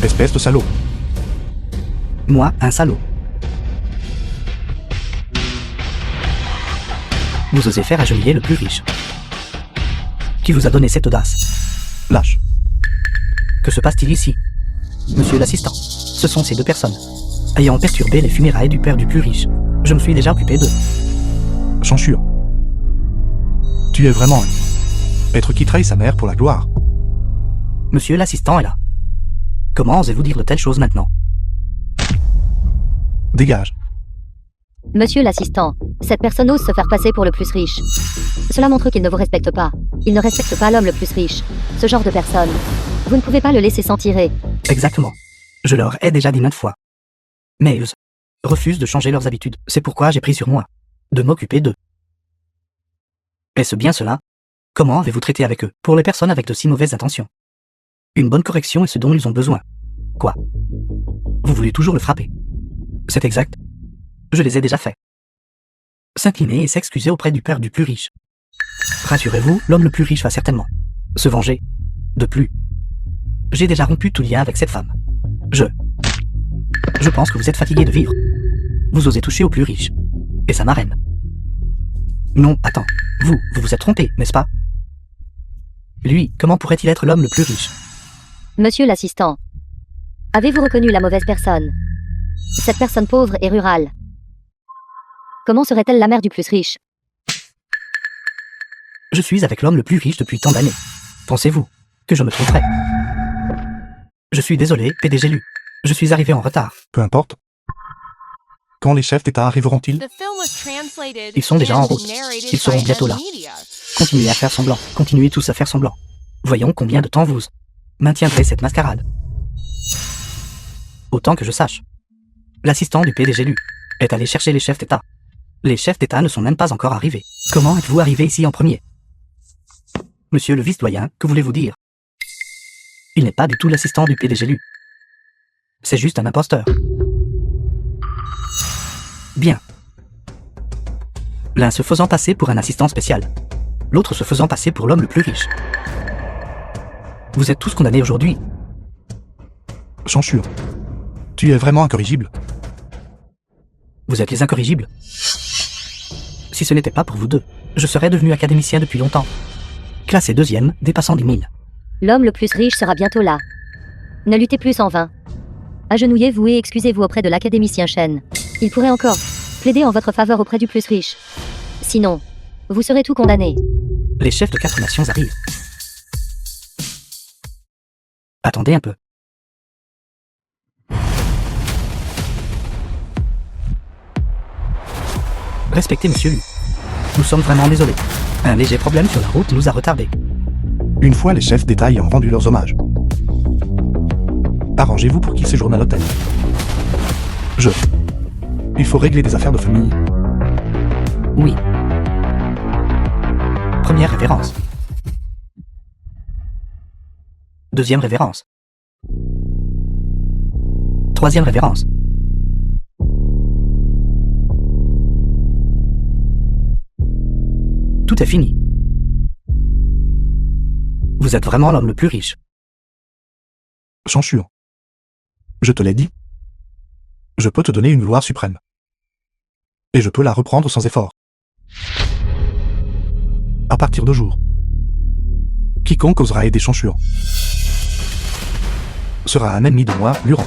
Espèce de salaud. Moi, un salaud. Vous osez faire agenouiller le plus riche. Qui vous a donné cette audace? Lâche. Que se passe-t-il ici? Monsieur l'assistant, ce sont ces deux personnes. Ayant perturbé les funérailles du père du plus riche, je me suis déjà occupé d'eux. Chanchure. Tu es vraiment un être qui trahit sa mère pour la gloire. Monsieur l'assistant est là. Comment osez-vous dire de telles choses maintenant? Dégage. Monsieur l'assistant, cette personne ose se faire passer pour le plus riche. Cela montre qu'il ne vous respecte pas. Il ne respecte pas l'homme le plus riche. Ce genre de personne. Vous ne pouvez pas le laisser s'en tirer. Exactement. Je leur ai déjà dit maintes fois. Mais eux refusent de changer leurs habitudes. C'est pourquoi j'ai pris sur moi de m'occuper d'eux. Est-ce bien cela? Comment avez-vous traité avec eux, pour les personnes avec de si mauvaises intentions? Une bonne correction est ce dont ils ont besoin. Quoi? Vous voulez toujours le frapper? C'est exact. Je les ai déjà faits. S'incliner et s'excuser auprès du père du plus riche. Rassurez-vous, l'homme le plus riche va certainement se venger. De plus, j'ai déjà rompu tout lien avec cette femme. Je pense que vous êtes fatigué de vivre. Vous osez toucher au plus riche. Et sa marraine. Non, attends. Vous vous êtes trompé, n'est-ce pas? Lui, comment pourrait-il être l'homme le plus riche? Monsieur l'assistant, avez-vous reconnu la mauvaise personne? Cette personne pauvre et rurale. Comment serait-elle la mère du plus riche? Je suis avec l'homme le plus riche depuis tant d'années. Pensez-vous que je me tromperais? Je suis désolé, PDG Lu. Je suis arrivé en retard. Peu importe. Quand les chefs d'État arriveront-ils? Ils sont déjà en route. Ils seront bientôt là. Continuez à faire semblant. Continuez tous à faire semblant. Voyons combien de temps vous maintiendrez cette mascarade. Autant que je sache, l'assistant du PDG Lu est allé chercher les chefs d'État. Les chefs d'État ne sont même pas encore arrivés. Comment êtes-vous arrivé ici en premier? Monsieur le vice-doyen, que voulez-vous dire? Il n'est pas du tout l'assistant du PDG Lu. C'est juste un imposteur. Bien. L'un se faisant passer pour un assistant spécial. L'autre se faisant passer pour l'homme le plus riche. Vous êtes tous condamnés aujourd'hui. Chanchure. Tu es vraiment incorrigible. Vous êtes les incorrigibles. Si ce n'était pas pour vous deux, je serais devenu académicien depuis longtemps. Classé 2e, dépassant 10 000. L'homme le plus riche sera bientôt là. Ne luttez plus en vain. Agenouillez-vous et excusez-vous auprès de l'académicien Shen. Il pourrait encore plaider en votre faveur auprès du plus riche. Sinon, vous serez tout condamné. Les chefs de 4 nations arrivent. Attendez un peu. Respectez Monsieur Lu. Nous sommes vraiment désolés. Un léger problème sur la route nous a retardés. Une fois les chefs d'État ayant rendu leurs hommages, arrangez-vous pour qu'ils séjournent à l'hôtel. Il faut régler des affaires de famille. Oui. Première révérence. Deuxième révérence. Troisième révérence. Tout est fini. Vous êtes vraiment l'homme le plus riche. Chanchure. Je te l'ai dit. Je peux te donner une gloire suprême. Et je peux la reprendre sans effort. À partir de jour. Quiconque osera aider Chanchure sera un ennemi de moi, Luran.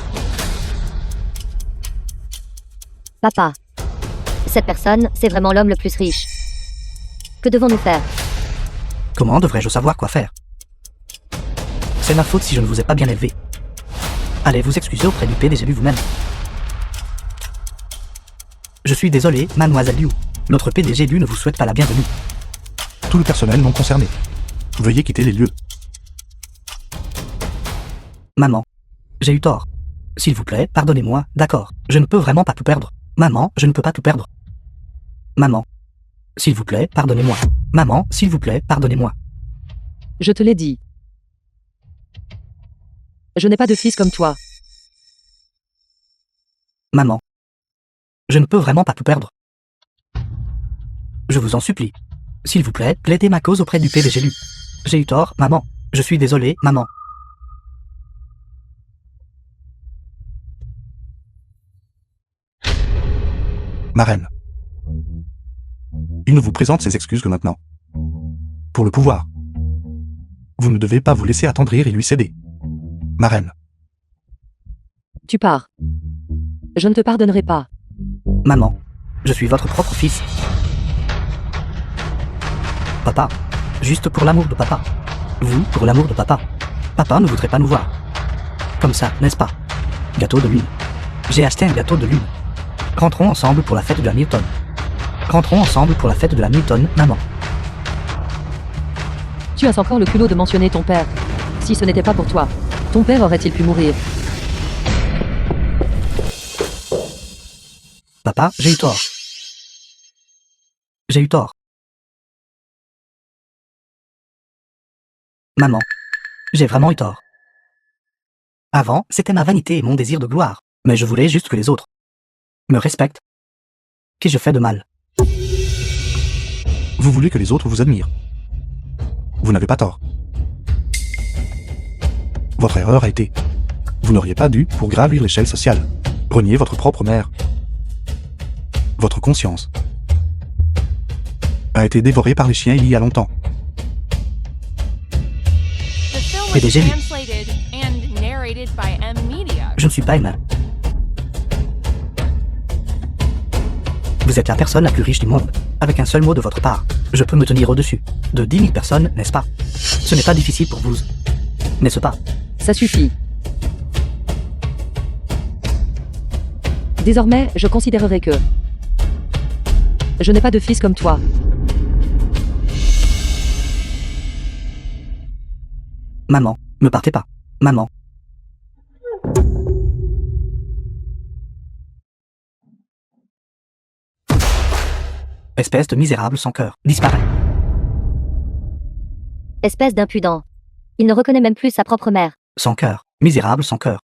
Papa. Cette personne, c'est vraiment l'homme le plus riche. Que devons-nous faire? Comment devrais-je savoir quoi faire? C'est ma faute si je ne vous ai pas bien élevé. Allez vous excuser auprès du PDG vous-même. Je suis désolé, mademoiselle Liu. Notre PDG Liu ne vous souhaite pas la bienvenue. Tout le personnel non concerné. Veuillez quitter les lieux. Maman, j'ai eu tort. S'il vous plaît, pardonnez-moi, d'accord. Je ne peux vraiment pas tout perdre. Maman, je ne peux pas tout perdre. Maman, s'il vous plaît, pardonnez-moi. Maman, s'il vous plaît, pardonnez-moi. Je te l'ai dit. Je n'ai pas de fils comme toi. Maman, je ne peux vraiment pas tout perdre. Je vous en supplie. S'il vous plaît, plaidez ma cause auprès du PDG Lu. J'ai eu tort, maman. Je suis désolé, maman. Ma reine. Il ne vous présente ses excuses que maintenant. Pour le pouvoir. Vous ne devez pas vous laisser attendrir et lui céder. Ma reine. Tu pars. Je ne te pardonnerai pas. Maman, je suis votre propre fils. Papa, juste pour l'amour de papa. Vous, pour l'amour de papa. Papa ne voudrait pas nous voir. Comme ça, n'est-ce pas? Gâteau de lune. J'ai acheté un gâteau de lune. Rentrons ensemble pour la fête de la Milton. Rentrons ensemble pour la fête de la Milton, maman. Tu as encore le culot de mentionner ton père. Si ce n'était pas pour toi, ton père aurait-il pu mourir? Papa, j'ai eu tort. J'ai eu tort. Maman, j'ai vraiment eu tort. Avant, c'était ma vanité et mon désir de gloire, mais je voulais juste que les autres me respectent. Qu'ai-je fait de mal? Vous voulez que les autres vous admirent. Vous n'avez pas tort. Votre erreur a été. Vous n'auriez pas dû, pour gravir l'échelle sociale, renier votre propre mère. Votre conscience a été dévorée par les chiens il y a longtemps. The film was PDG. translated and narrated by M Media. Je ne suis pas humain. Vous êtes la personne la plus riche du monde. Avec un seul mot de votre part, je peux me tenir au-dessus de 10 000 personnes, n'est-ce pas? Ce n'est pas difficile pour vous, n'est-ce pas? Ça suffit. Désormais, je considérerai que je n'ai pas de fils comme toi. Maman, ne partez pas. Maman. Espèce de misérable sans cœur, disparaît. Espèce d'impudent. Il ne reconnaît même plus sa propre mère. Sans cœur, misérable sans cœur.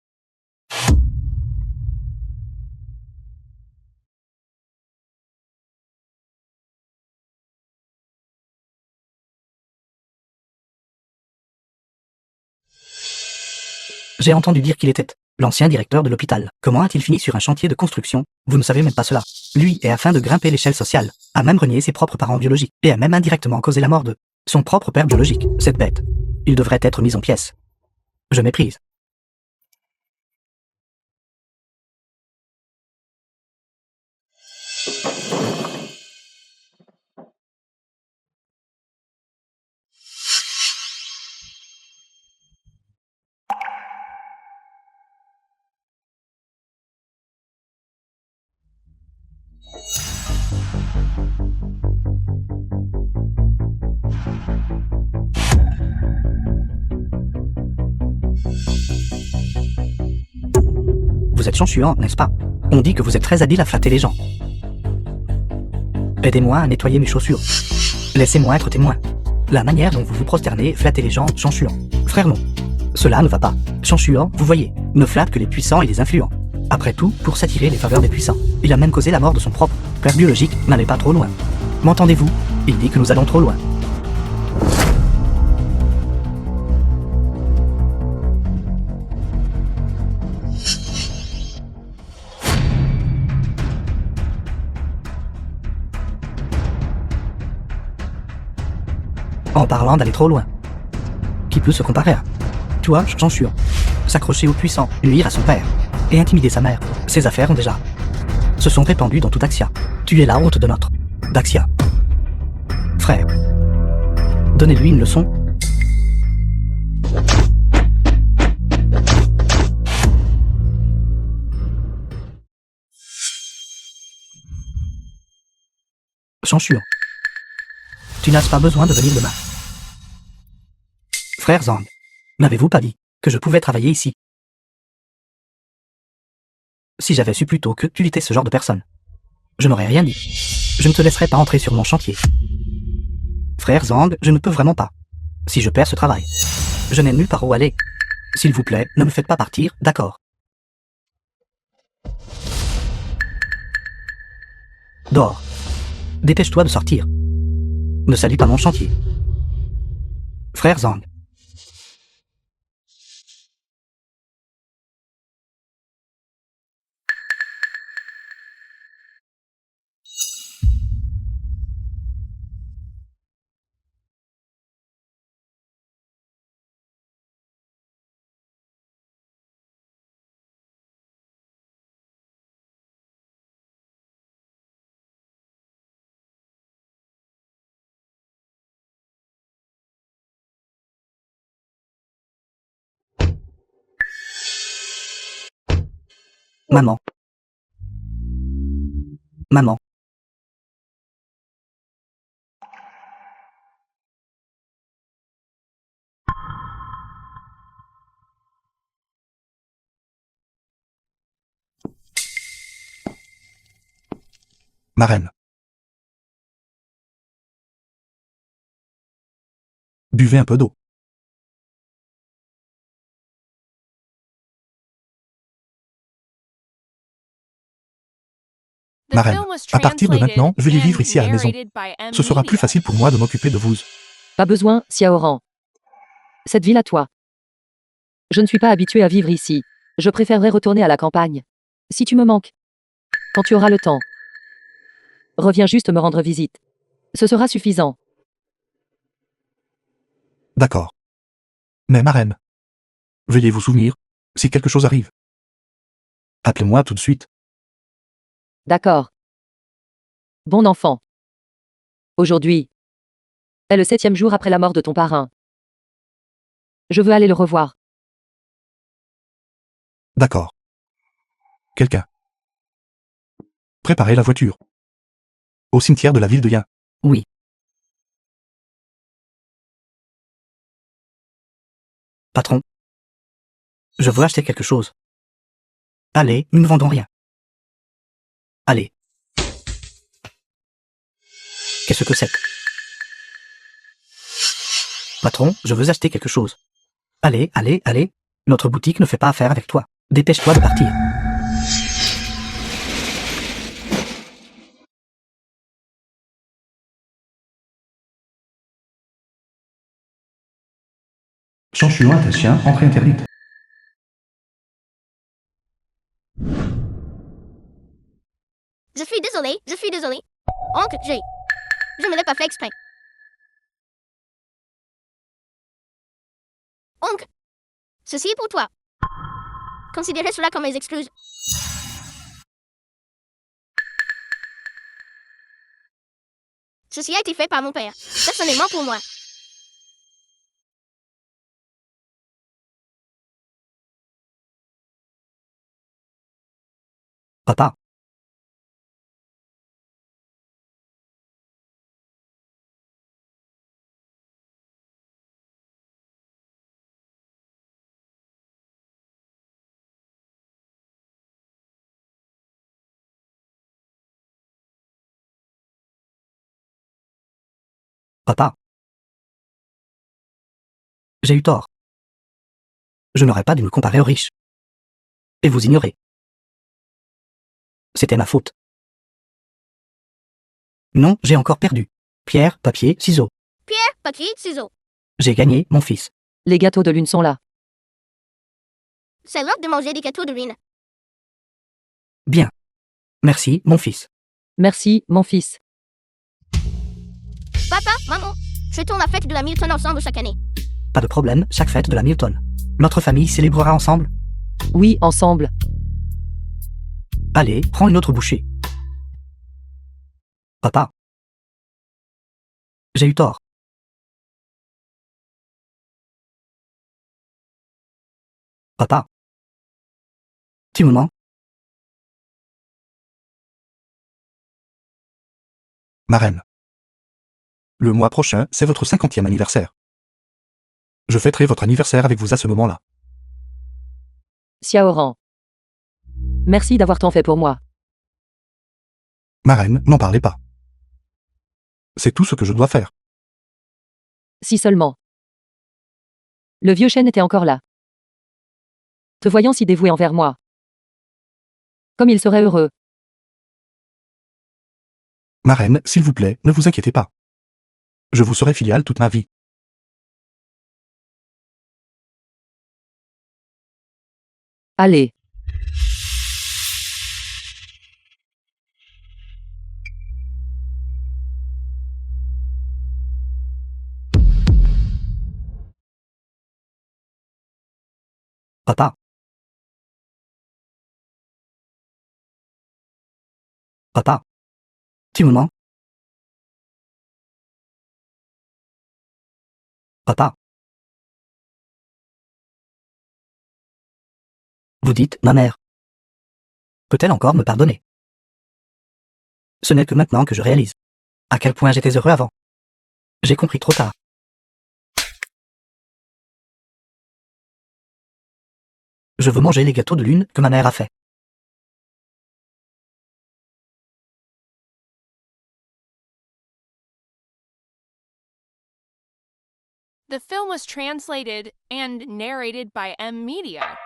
J'ai entendu dire qu'il était l'ancien directeur de l'hôpital. Comment a-t-il fini sur un chantier de construction? Vous ne savez même pas cela. Lui, et afin de grimper l'échelle sociale, a même renié ses propres parents biologiques, et a même indirectement causé la mort de son propre père biologique. Cette bête. Il devrait être mis en pièces. Je méprise. Vous êtes chanchuant, n'est-ce pas? On dit que vous êtes très habile à flatter les gens. Aidez-moi à nettoyer mes chaussures. Laissez-moi être témoin. La manière dont vous vous prosternez, flattez les gens, chanchuant. Frère non. Cela ne va pas. Chanchuant, vous voyez, ne flatte que les puissants et les influents. Après tout, pour s'attirer les faveurs des puissants. Il a même causé la mort de son propre père biologique, n'allez pas trop loin. M'entendez-vous? Il dit que nous allons trop loin. En parlant d'aller trop loin. Qui peut se comparer à toi, chanchuant? S'accrocher aux puissants, nuire à son père, et intimider sa mère. Ces affaires ont déjà se sont répandues dans tout Daxia. Tu es la honte de notre Daxia. Frère, donnez-lui une leçon. Chanchuant. Tu n'as pas besoin de venir demain. Frère Zhang, n'avez-vous pas dit que je pouvais travailler ici? Si j'avais su plus tôt que tu étais ce genre de personne, je n'aurais rien dit. Je ne te laisserai pas entrer sur mon chantier. Frère Zhang, je ne peux vraiment pas. Si je perds ce travail, je n'ai nulle part où aller. S'il vous plaît, ne me faites pas partir, d'accord? Dors. Dépêche-toi de sortir. Ne salue pas mon chantier. Frère Zhang. Maman. Maman. Ma reine. Buvez un peu d'eau. The Ma reine, film was à partir de translated maintenant, veuillez vivre and ici à la maison. narrated by M. Ce sera plus Media. facile pour moi de m'occuper de vous. Pas besoin, Xiaoran. Cette ville à toi. Je ne suis pas habitué à vivre ici. Je préférerais retourner à la campagne. Si tu me manques. Quand tu auras le temps. Reviens juste me rendre visite. Ce sera suffisant. D'accord. Mais ma reine. Veuillez vous souvenir, si quelque chose arrive. Appelez-moi tout de suite. D'accord. Bon enfant. Aujourd'hui est le 7e jour après la mort de ton parrain. Je veux aller le revoir. D'accord. Quelqu'un. Préparez la voiture. Au cimetière de la ville de Yin. Oui. Patron. Je veux acheter quelque chose. Allez, nous ne vendons rien. Allez. Qu'est-ce que c'est? Patron, je veux acheter quelque chose. Allez, allez, allez. Notre boutique ne fait pas affaire avec toi. Dépêche-toi de partir. Chanchuan est un chien, entrée interdite. Je suis désolée. Oncle, je ne l'ai pas fait exprès. Oncle, ceci est pour toi. Considérez cela comme mes excuses. Ceci a été fait par mon père, personnellement pour moi. Papa. Papa. J'ai eu tort. Je n'aurais pas dû me comparer aux riches. Et vous ignorer. C'était ma faute. Non, j'ai encore perdu. Pierre, papier, ciseaux. Pierre, papier, ciseaux. J'ai gagné, mon fils. Les gâteaux de lune sont là. C'est l'heure de manger des gâteaux de lune. Bien. Merci, mon fils. Merci, mon fils. Papa, maman, fêtons la fête de la Milton ensemble chaque année. Pas de problème, chaque fête de la Milton. Notre famille célébrera ensemble. Oui, ensemble. Allez, prends une autre bouchée. Papa. J'ai eu tort. Papa. Tu me mens? Marraine. Le mois prochain, c'est votre 50e anniversaire. Je fêterai votre anniversaire avec vous à ce moment-là. Xiaoran. Merci d'avoir tant fait pour moi. Marraine, n'en parlez pas. C'est tout ce que je dois faire. Si seulement. Le vieux chêne était encore là. Te voyant si dévoué envers moi. Comme il serait heureux. Marraine, s'il vous plaît, ne vous inquiétez pas. Je vous serai filiale toute ma vie. Allez. Papa. Papa. Tu me mens? Papa. Vous dites, ma mère. Peut-elle encore me pardonner? Ce n'est que maintenant que je réalise à quel point j'étais heureux avant. J'ai compris trop tard. Je veux manger les gâteaux de lune que ma mère a fait. The film was translated and narrated by M Media.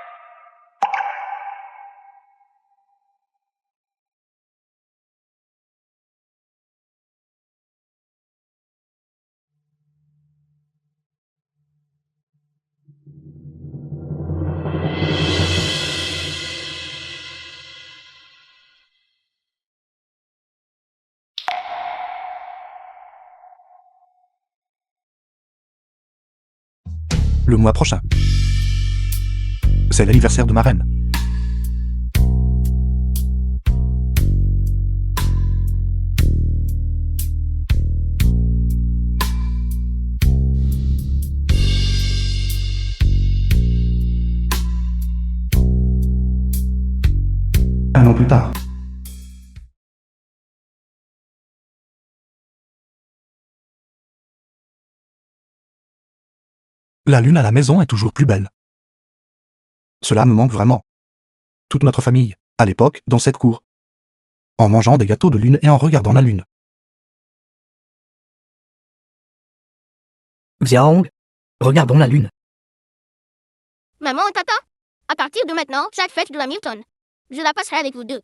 Le mois prochain. C'est l'anniversaire de ma reine. Un an plus tard. La lune à la maison est toujours plus belle. Cela me manque vraiment. Toute notre famille, à l'époque, dans cette cour. En mangeant des gâteaux de lune et en regardant la lune. Xiaong, regardons la lune. Maman et papa, à partir de maintenant, chaque fête de la Milton, je la passerai avec vous deux.